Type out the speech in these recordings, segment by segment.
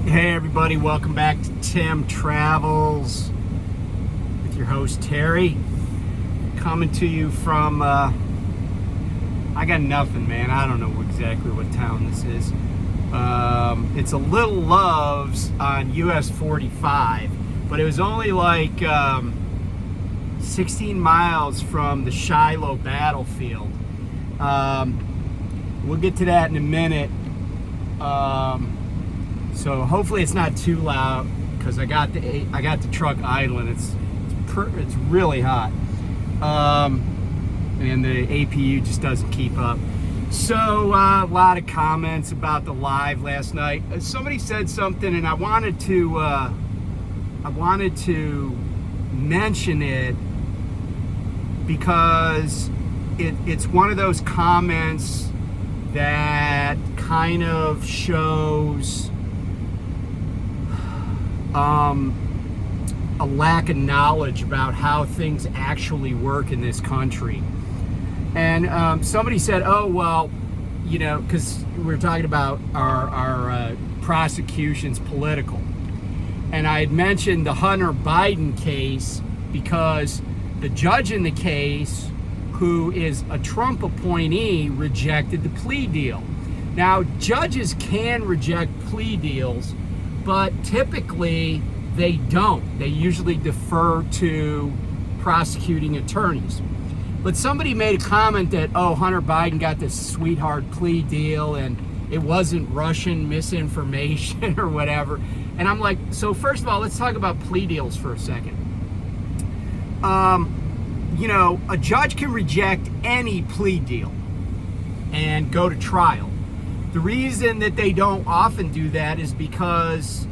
Hey everybody, welcome back to Tim Travels with your host Terry. Coming to you from, I got nothing, man. I don't know exactly what town this is. It's a Little Loves on US 45, but it was only like 16 miles from the Shiloh battlefield. We'll get to that in a minute. So hopefully it's not too loud because I got the truck idling. It's really hot, and the APU just doesn't keep up. So a lot of comments about the live last night. Somebody said something, and I wanted to mention it because it's one of those comments that kind of shows a lack of knowledge about how things actually work in this country. And somebody said, oh, well, you know, because we were talking about our prosecution's political. And I had mentioned the Hunter Biden case because the judge in the case, who is a Trump appointee, rejected the plea deal. Now, judges can reject plea deals, but typically they don't. They usually defer to prosecuting attorneys. But somebody made a comment that, oh, Hunter Biden got this sweetheart plea deal and it wasn't Russian misinformation or whatever. And I'm like, so first of all, let's talk about plea deals for a second. You know, a judge can reject any plea deal and go to trial. The reason that they don't often do that is because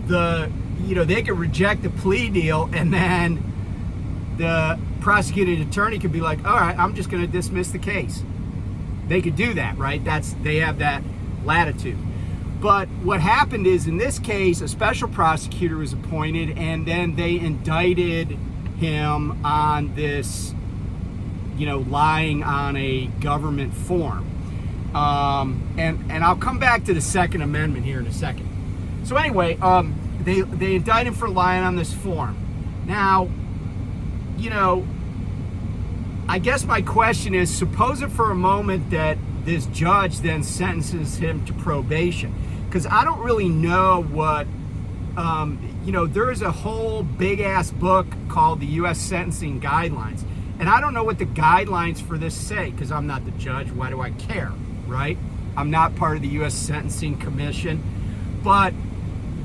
they could reject the plea deal and then the prosecuting attorney could be like, all right, I'm just going to dismiss the case. They could do that, right? They have that latitude. But what happened is, in this case, a special prosecutor was appointed and then they indicted him on this, lying on a government form. And I'll come back to the Second Amendment here in a second. So anyway, they indict him for lying on this form. Now, I guess my question is, suppose it for a moment that this judge then sentences him to probation. Because I don't really know what, there is a whole big-ass book called the U.S. Sentencing Guidelines. And I don't know what the guidelines for this say, because I'm not the judge. Why do I care, right? I'm not part of the U.S. Sentencing Commission. But,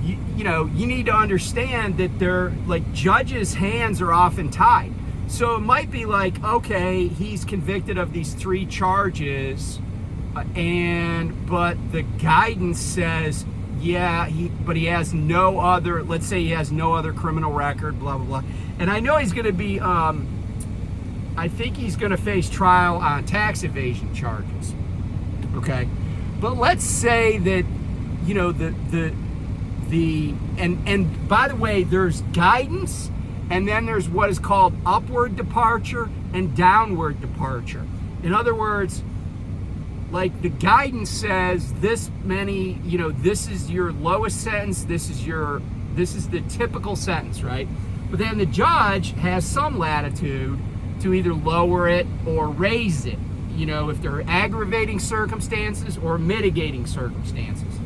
you need to understand that judges' hands are often tied. So it might be like, okay, he's convicted of these 3 charges, but the guidance says, yeah, he has no other, let's say he has no other criminal record, blah, blah, blah. And I know he's going to be, I think he's going to face trial on tax evasion charges, okay? But let's say that, and by the way, there's guidance, and then there's what is called upward departure and downward departure. In other words, like the guidance says this many, this is your lowest sentence, this is the typical sentence, right? But then the judge has some latitude to either lower it or raise it, if there are aggravating circumstances or mitigating circumstances.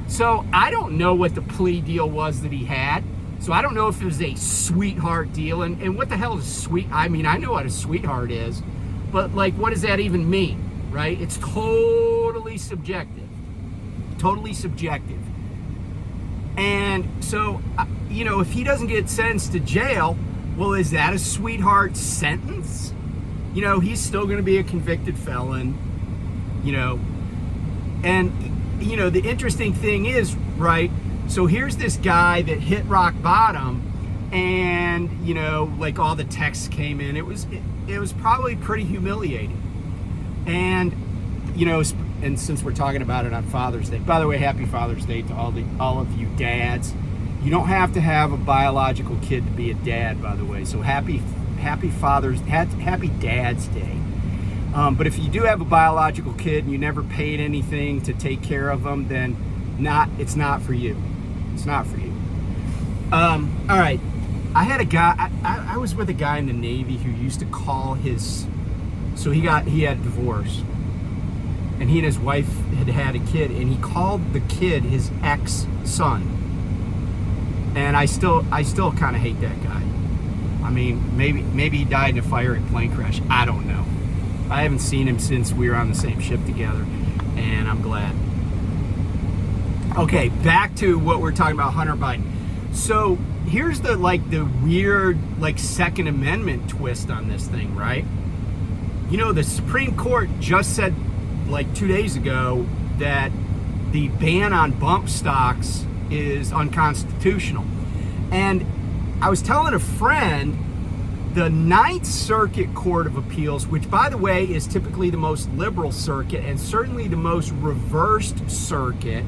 So I don't know what the plea deal was that he had. So I don't know if it was a sweetheart deal. And what the hell is sweet? I mean, I know what a sweetheart is, but what does that even mean, right? It's totally subjective. Totally subjective. And so, if he doesn't get sentenced to jail, well, is that a sweetheart sentence? He's still going to be a convicted felon, and, the interesting thing is, right, so here's this guy that hit rock bottom and, all the texts came in. It was probably pretty humiliating. And, and since we're talking about it on Father's Day, by the way, happy Father's Day to all of you dads. You don't have to have a biological kid to be a dad, by the way. So happy Dad's Day. But if you do have a biological kid and you never paid anything to take care of them, then It's not for you. It's not for you. All right. I had a guy. I was with a guy in the Navy who used to call his. So he had divorced, and he and his wife had a kid, and he called the kid his ex-son. And I still kind of hate that guy. I mean, maybe he died in a fiery plane crash. I don't know. I haven't seen him since we were on the same ship together, and I'm glad. Okay, back to what we're talking about, Hunter Biden. So here's the weird Second Amendment twist on this thing, right? You know, the Supreme Court just said 2 days ago that the ban on bump stocks is unconstitutional. And I was telling a friend, the Ninth Circuit Court of Appeals, which by the way is typically the most liberal circuit and certainly the most reversed circuit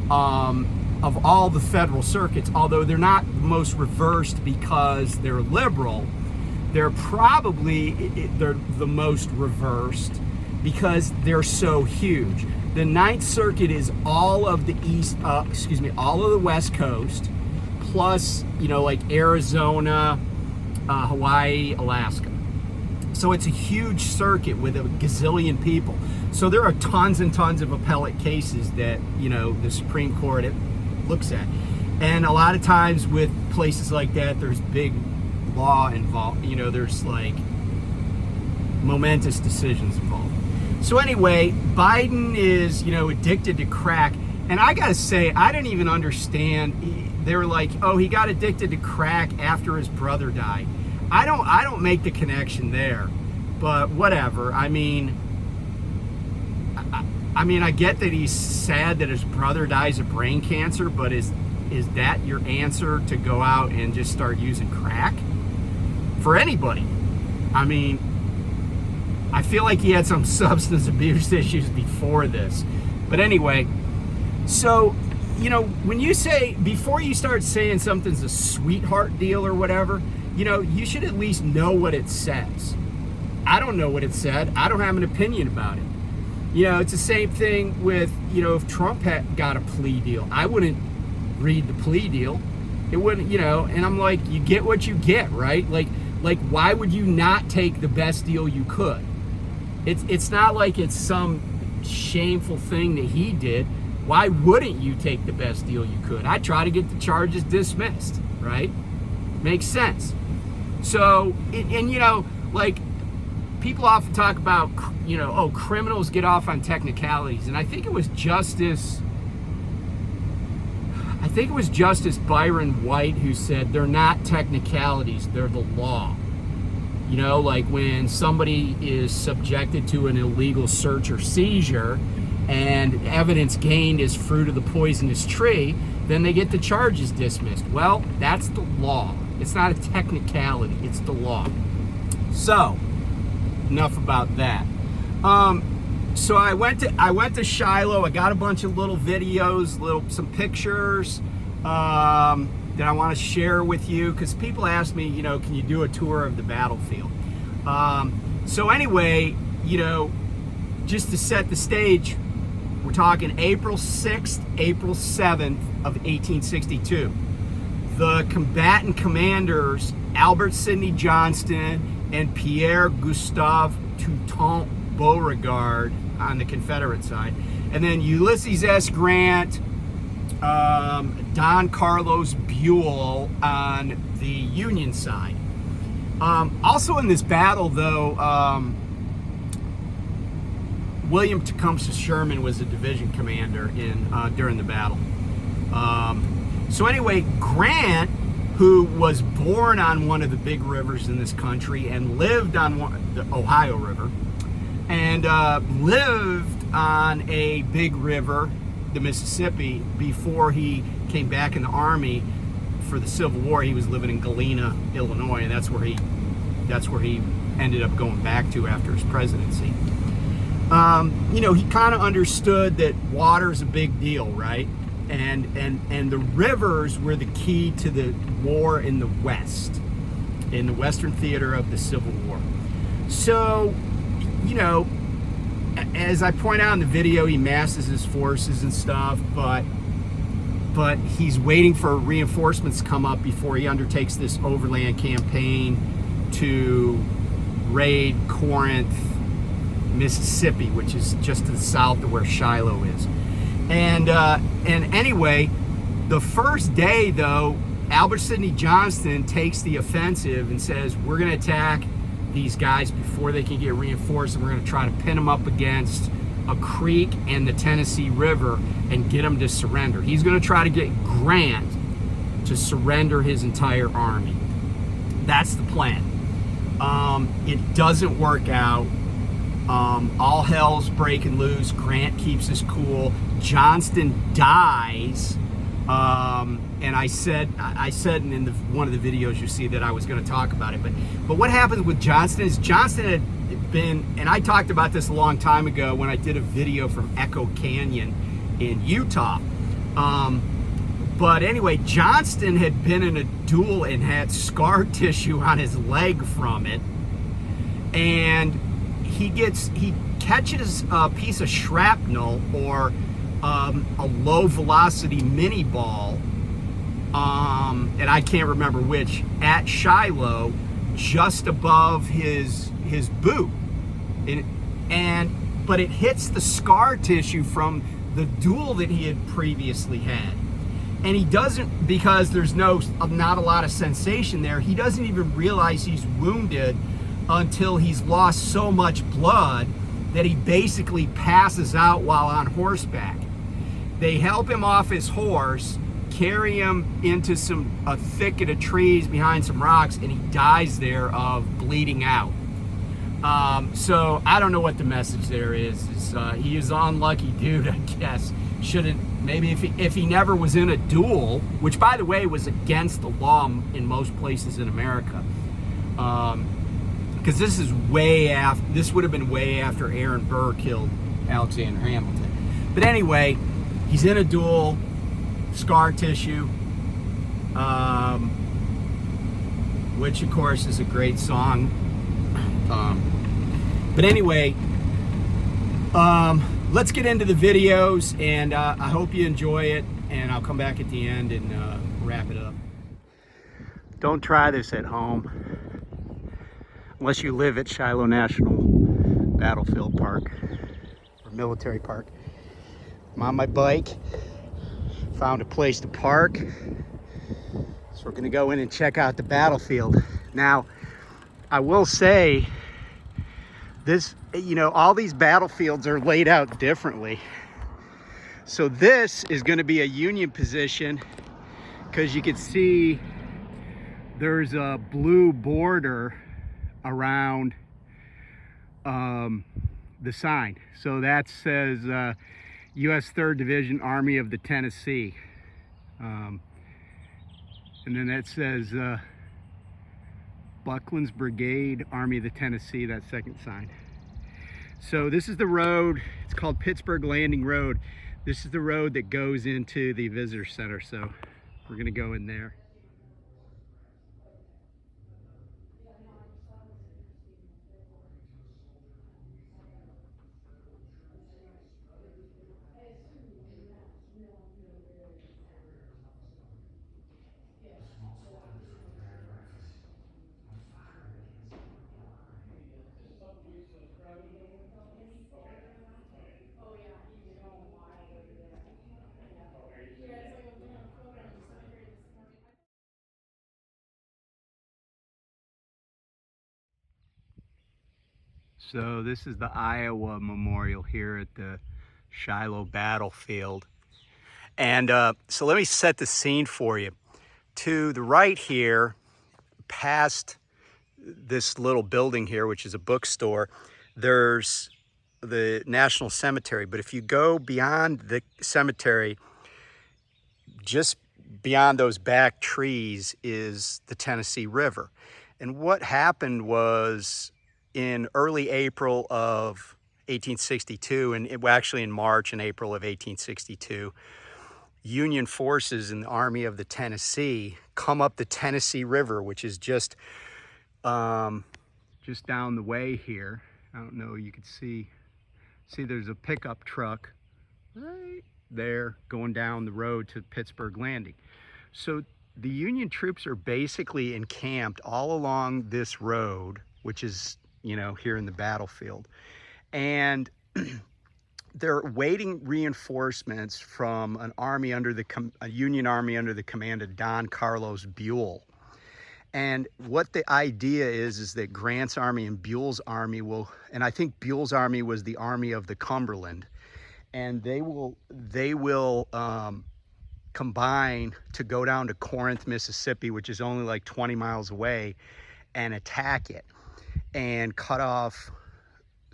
of all the federal circuits, although they're not the most reversed because they're liberal, they're the most reversed because they're so huge. The Ninth Circuit is all of the all of the West Coast, plus, Arizona, Hawaii, Alaska. So it's a huge circuit with a gazillion people. So there are tons and tons of appellate cases that, the Supreme Court looks at. And a lot of times with places like that, there's big law involved. There's momentous decisions involved. So anyway, Biden is, addicted to crack. And I gotta say, I didn't even understand. They were like, oh, he got addicted to crack after his brother died. I don't make the connection there, but whatever. I mean, I get that he's sad that his brother dies of brain cancer, but is that your answer to go out and just start using crack? For anybody. I mean, I feel like he had some substance abuse issues before this. But anyway, so, when you say, before you start saying something's a sweetheart deal or whatever, you should at least know what it says. I don't know what it said. I don't have an opinion about it. It's the same thing with, if Trump had got a plea deal, I wouldn't read the plea deal. It wouldn't, and I'm like, you get what you get, right? Like, why would you not take the best deal you could? It's not like it's some shameful thing that he did. Why wouldn't you take the best deal you could? I try to get the charges dismissed, right? Makes sense. So, people often talk about, criminals get off on technicalities. And I think it was Justice Byron White who said they're not technicalities, they're the law. When somebody is subjected to an illegal search or seizure and evidence gained is fruit of the poisonous tree, then they get the charges dismissed. Well, that's the law. It's not a technicality, it's the law. So, enough about that. So I went to Shiloh. I got a bunch of little videos, some pictures that I want to share with you, because people ask me, can you do a tour of the battlefield? So anyway, just to set the stage, we're talking April 6th, April 7th of 1862. The combatant commanders, Albert Sidney Johnston and Pierre Gustave Toutant Beauregard on the Confederate side, and then Ulysses S. Grant, Don Carlos Buell on the Union side. Also in this battle, though, William Tecumseh Sherman was a division commander during the battle. So anyway, Grant, who was born on one of the big rivers in this country and lived on the Ohio River, and lived on a big river, the Mississippi, before he came back in the Army for the Civil War. He was living in Galena, Illinois, and that's where he ended up going back to after his presidency. He kind of understood that water's a big deal, right? And the rivers were the key to the war in the West, in the Western theater of the Civil War. So, as I point out in the video, he masses his forces and stuff, but he's waiting for reinforcements to come up before he undertakes this overland campaign to raid Corinth, Mississippi, which is just to the south of where Shiloh is. And anyway, the first day though, Albert Sidney Johnston takes the offensive and says, we're going to attack these guys before they can get reinforced, and we're going to try to pin them up against a creek and the Tennessee River and get them to surrender. He's going to try to get Grant to surrender his entire army. That's the plan. It doesn't work out. All hell's breaking loose. Grant keeps his cool. Johnston dies. And I said in one of the videos you see that I was going to talk about it. But what happens with Johnston is Johnston had been, and I talked about this a long time ago when I did a video from Echo Canyon in Utah. But anyway, Johnston had been in a duel and had scar tissue on his leg from it. And he catches a piece of shrapnel or a low velocity mini ball, and I can't remember which, at Shiloh, just above his boot, but it hits the scar tissue from the duel that he had previously had, and he doesn't, because there's not a lot of sensation there, he doesn't even realize he's wounded until he's lost so much blood that he basically passes out while on horseback. They help him off his horse, carry him into a thicket of trees behind some rocks, and he dies there of bleeding out. So I don't know what the message there is. He is an unlucky dude, I guess. Maybe if he never was in a duel, which by the way was against the law in most places in America, because this would have been way after Aaron Burr killed Alexander Hamilton. But anyway, he's in a duel, scar tissue, which of course is a great song. But anyway, let's get into the videos, and I hope you enjoy it, and I'll come back at the end and wrap it up. Don't try this at home unless you live at Shiloh National Battlefield Park or Military Park. I'm on my bike, found a place to park, so we're gonna go in and check out the battlefield. Now, I will say this, all these battlefields are laid out differently. So this is gonna be a Union position, because you can see there's a blue border around the sign. So that says U.S. 3rd Division, Army of the Tennessee. And then that says Buckland's Brigade, Army of the Tennessee, that second sign. So this is the road. It's called Pittsburgh Landing Road. This is the road that goes into the visitor center. So we're gonna go in there. So this is the Iowa Memorial here at the Shiloh battlefield. And so let me set the scene for you. To the right here, past this little building here, which is a bookstore, there's the National Cemetery. But if you go beyond the cemetery, just beyond those back trees is the Tennessee River. And what happened was, in early April of 1862, and actually in March and April of 1862, Union forces in the Army of the Tennessee come up the Tennessee River, which is just down the way here. I don't know, you can see See, there's a pickup truck right there going down the road to Pittsburgh Landing. So the Union troops are basically encamped all along this road, which is, you know, here in the battlefield. And they're waiting reinforcements from an army under a Union army under the command of Don Carlos Buell. And what the idea is that Grant's army and Buell's army will, and I think Buell's army was the Army of the Cumberland, and they will combine to go down to Corinth, Mississippi, which is only like 20 miles away, and attack it and cut off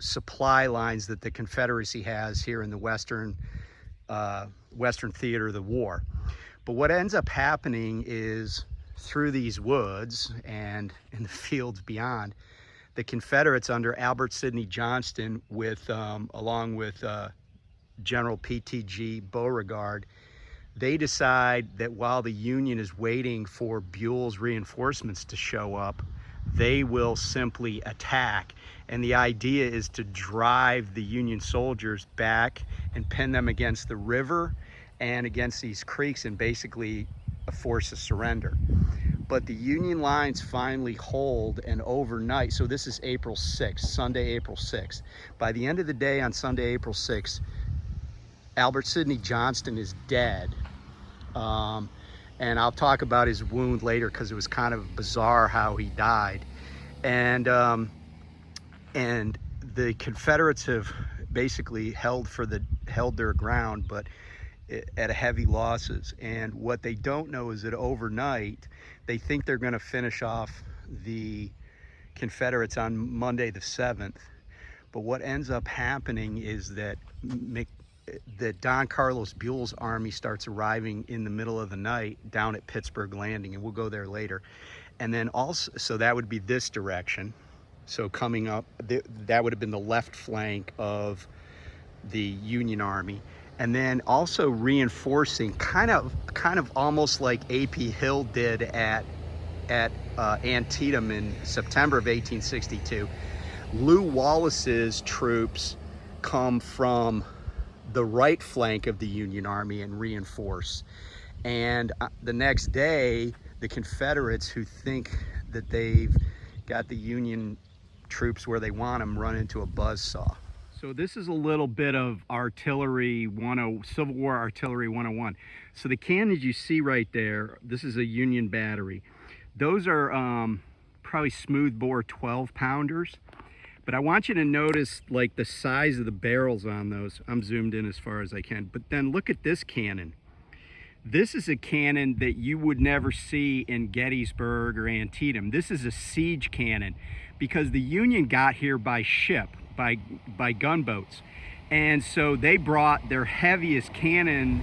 supply lines that the Confederacy has here in the Western theater of the war. But what ends up happening is, through these woods and in the fields beyond, the Confederates under Albert Sidney Johnston, along with General P.T.G. Beauregard, they decide that while the Union is waiting for Buell's reinforcements to show up, they will simply attack. And the idea is to drive the Union soldiers back and pin them against the river and against these creeks and basically force a surrender. But the Union lines finally hold, and overnight, so this is April 6th, Sunday, April 6th. By the end of the day on Sunday, April 6th, Albert Sidney Johnston is dead. And I'll talk about his wound later because it was kind of bizarre how he died. And the Confederates have basically held their ground, but at heavy losses. And what they don't know is that overnight, they think they're going to finish off the Confederates on Monday the 7th. But what ends up happening is that Don Carlos Buell's army starts arriving in the middle of the night down at Pittsburgh Landing, and we'll go there later. And then also, so that would be this direction. So coming up, that would have been the left flank of the Union army. And then also reinforcing, kind of almost like A.P. Hill did at Antietam in September of 1862. Lew Wallace's troops come from the right flank of the Union army and reinforce. And the next day, the Confederates, who think that they've got the Union troops where they want them, run into a buzzsaw. So this is a little bit of artillery Civil War artillery 101. So the cannons you see right there, this is a Union battery. Those are probably smoothbore 12-pounders. But I want you to notice like the size of the barrels on those. I'm zoomed in as far as I can. But then look at this cannon. This is a cannon that you would never see in Gettysburg or Antietam. This is a siege cannon because the Union got here by ship, by gunboats. And so they brought their heaviest cannon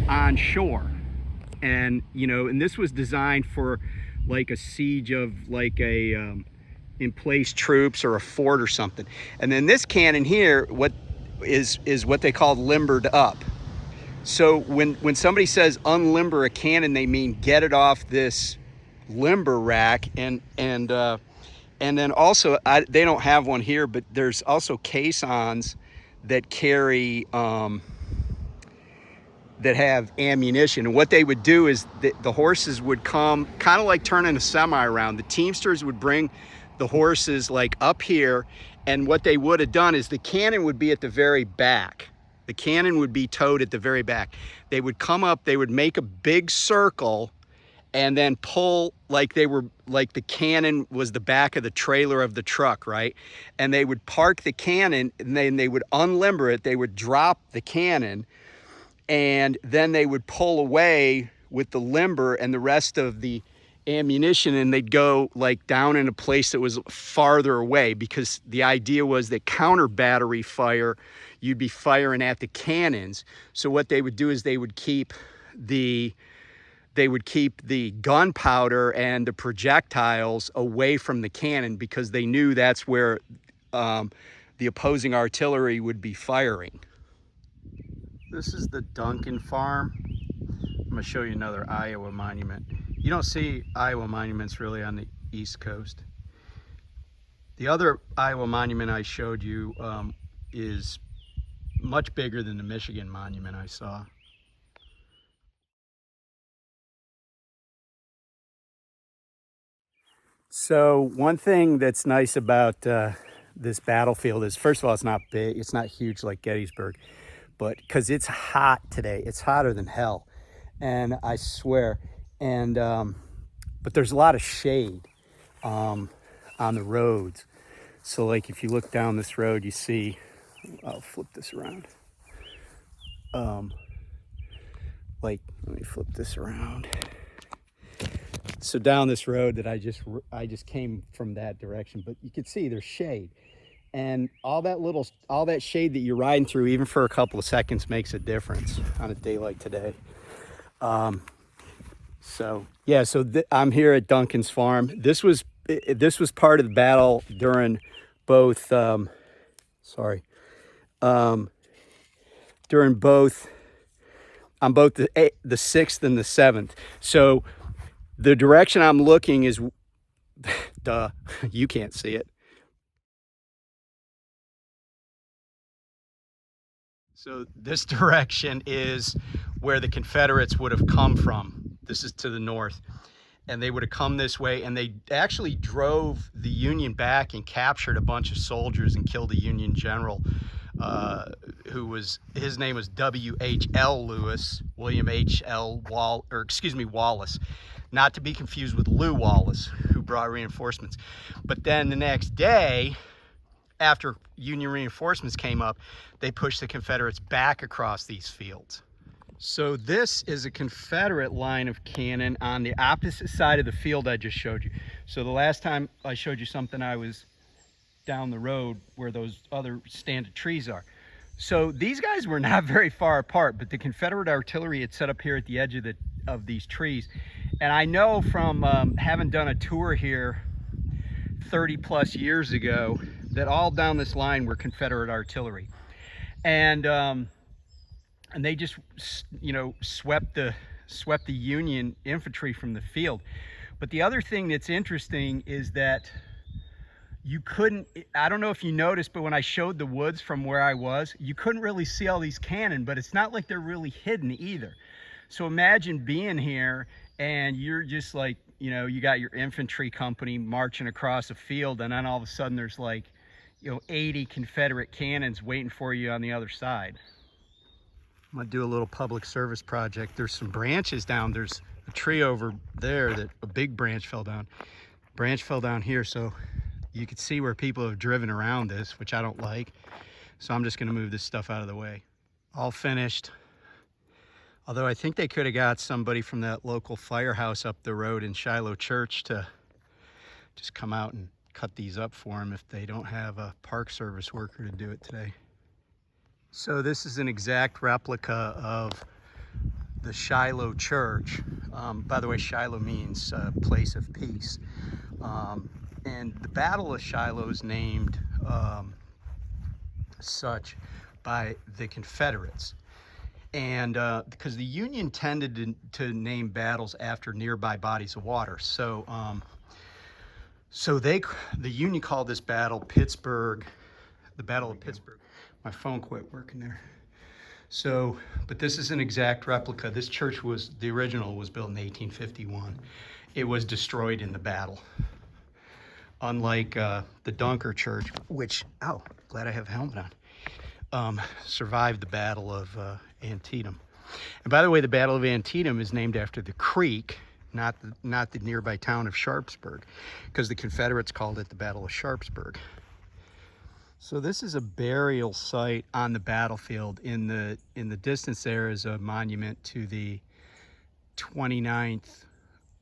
on shore. And, you know, and this was designed for like a siege of like a in place troops or a fort or something. And then this cannon here, what is what they call limbered up. So when somebody says unlimber a cannon, they mean get it off this limber rack. And then also, they don't have one here, but there's also caissons that carry that have ammunition. And what they would do is the horses would come, kind of like turning a semi around. The teamsters would bring the horses like up here, and what they would have done is the cannon would be at the very back. The cannon would be towed at the very back. They would come up, they would make a big circle, and then pull like the cannon was the back of the trailer of the truck, right? And they would park the cannon, and then they would unlimber it, they would drop the cannon, and then they would pull away with the limber and the rest of the ammunition, and they'd go like down in a place that was farther away, because the idea was that counter battery fire, you'd be firing at the cannons. So what they would do is they would keep the gunpowder and the projectiles away from the cannon, because they knew that's where the opposing artillery would be firing. This is the Duncan farm. I'm gonna show you another Iowa monument. You don't see Iowa monuments really on the East Coast. The other Iowa monument I showed you is much bigger than the Michigan monument I saw. So one thing that's nice about this battlefield is, first of all, it's not big, it's not huge like Gettysburg, but because it's hot today, it's hotter than hell, and I swear. And but there's a lot of shade on the roads. So like if you look down this road, you see, I'll flip this around. Like, let me flip this around. So down this road that I just came from that direction, but you can see there's shade, and all that shade that you're riding through, even for a couple of seconds, makes a difference on a day like today. So yeah, I'm here at Duncan's farm. This was part of the battle during both during both on both the 6th and the 7th. So the direction I'm looking is, duh, you can't see it. So this direction is where the Confederates would have come from. This is to the north. And they would have come this way, and they actually drove the Union back and captured a bunch of soldiers and killed a Union general his name was W.H.L. Lewis, Wallace, not to be confused with Lew Wallace, who brought reinforcements. But then the next day, after Union reinforcements came up, they pushed the Confederates back across these fields. So this is a Confederate line of cannon on the opposite side of the field I just showed you. So the last time I showed you something, I was down the road where those other standing trees are. So these guys were not very far apart, but the Confederate artillery had set up here at the edge of these trees. And I know from having done a tour here 30 plus years ago that all down this line were Confederate artillery. And they just, swept the Union infantry from the field. But the other thing that's interesting is that you couldn't, I don't know if you noticed, but when I showed the woods from where I was, you couldn't really see all these cannon, but it's not like they're really hidden either. So imagine being here and you're just like, you got your infantry company marching across a field, and then all of a sudden there's like, 80 Confederate cannons waiting for you on the other side. I'm gonna do a little public service project. There's some branches down. There's a tree over there that a big branch fell down. Branch fell down here, so you can see where people have driven around this, which I don't like. So I'm just gonna move this stuff out of the way. All finished. Although I think they could have got somebody from that local firehouse up the road in Shiloh Church to just come out and cut these up for them if they don't have a Park Service worker to do it today. So this is an exact replica of the Shiloh Church. By the way, Shiloh means place of peace. And the Battle of Shiloh is named such by the Confederates. And because the Union tended to name battles after nearby bodies of water. So the Union called this battle the Battle of Pittsburgh. My phone quit working there. So, but this is an exact replica. This church the original was built in 1851. It was destroyed in the battle. Unlike the Dunker Church, which, glad I have a helmet on, survived the Battle of Antietam. And by the way, the Battle of Antietam is named after the creek, not the nearby town of Sharpsburg, because the Confederates called it the Battle of Sharpsburg. So this is a burial site on the battlefield. In the distance there is a monument to the 29th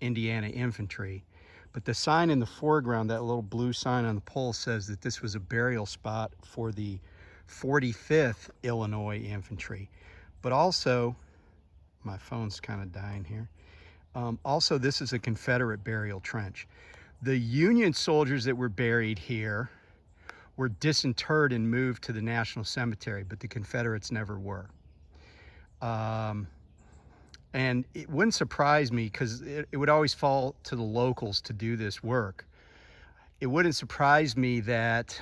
Indiana Infantry. But the sign in the foreground, that little blue sign on the pole, says that this was a burial spot for the 45th Illinois Infantry. But also, my phone's kind of dying here. Also, this is a Confederate burial trench. The Union soldiers that were buried here were disinterred and moved to the National Cemetery, but the Confederates never were. And it wouldn't surprise me, because it would always fall to the locals to do this work. It wouldn't surprise me that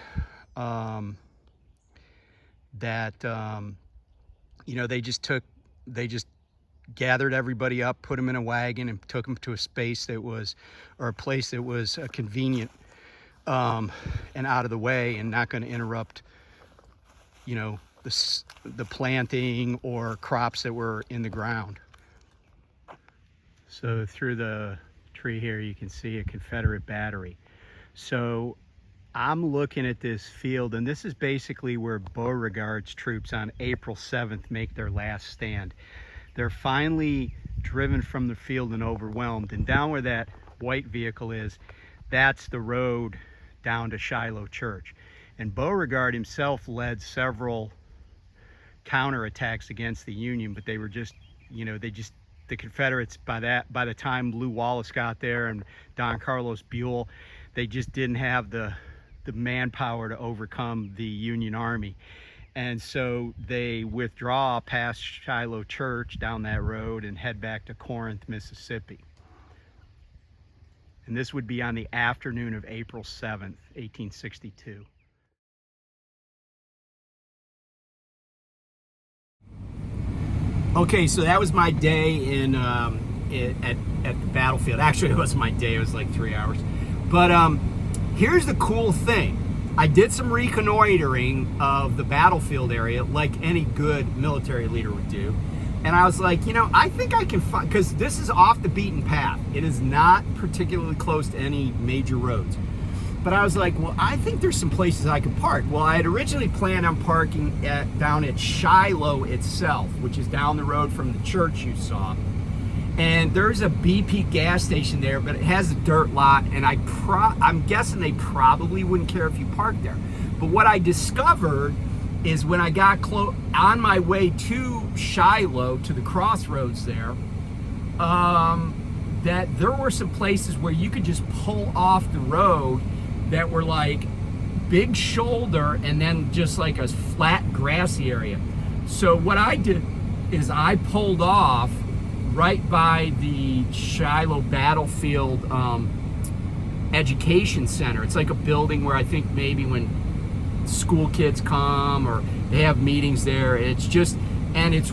that, they just gathered everybody up, put them in a wagon, and took them to a space that was, or a place that was convenient and out of the way and not going to interrupt, the planting or crops that were in the ground. So through the tree here, you can see a Confederate battery. So I'm looking at this field, and this is basically where Beauregard's troops on April 7th make their last stand. They're finally driven from the field and overwhelmed, and down where that white vehicle is, that's the road down to Shiloh Church. And Beauregard himself led several counterattacks against the Union, but they were just, the Confederates, by the time Lew Wallace got there and Don Carlos Buell, they just didn't have the manpower to overcome the Union Army. And so they withdraw past Shiloh Church down that road and head back to Corinth, Mississippi. And this would be on the afternoon of April 7th, 1862. Okay, so that was my day at the battlefield. Actually, it wasn't my day, it was like 3 hours. But here's the cool thing. I did some reconnoitering of the battlefield area like any good military leader would do. And I was like, I think I can find, because this is off the beaten path. It is not particularly close to any major roads. But I was like, well, I think there's some places I can park. Well, I had originally planned on parking down at Shiloh itself, which is down the road from the church you saw. And there's a BP gas station there, but it has a dirt lot, and I'm guessing they probably wouldn't care if you parked there. But what I discovered is when I got on my way to Shiloh, to the crossroads there, that there were some places where you could just pull off the road that were like big shoulder and then just like a flat grassy area. So what I did is I pulled off right by the Shiloh Battlefield Education Center. It's like a building where I think maybe when school kids come or they have meetings there, it's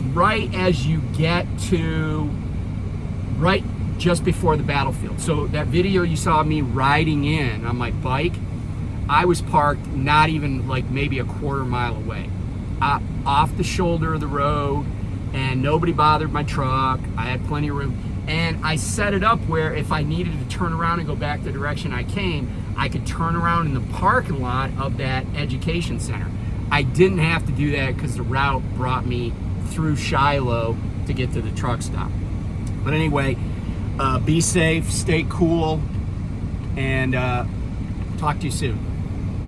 right as you get to right just before the battlefield. So that video you saw me riding in on my bike, I was parked not even like maybe a quarter mile away, off the shoulder of the road, and nobody bothered my truck. I had plenty of room, and I set it up where if I needed to turn around and go back the direction I came, I could turn around in the parking lot of that education center. I didn't have to do that because the route brought me through Shiloh to get to the truck stop. But anyway, be safe, stay cool, and talk to you soon.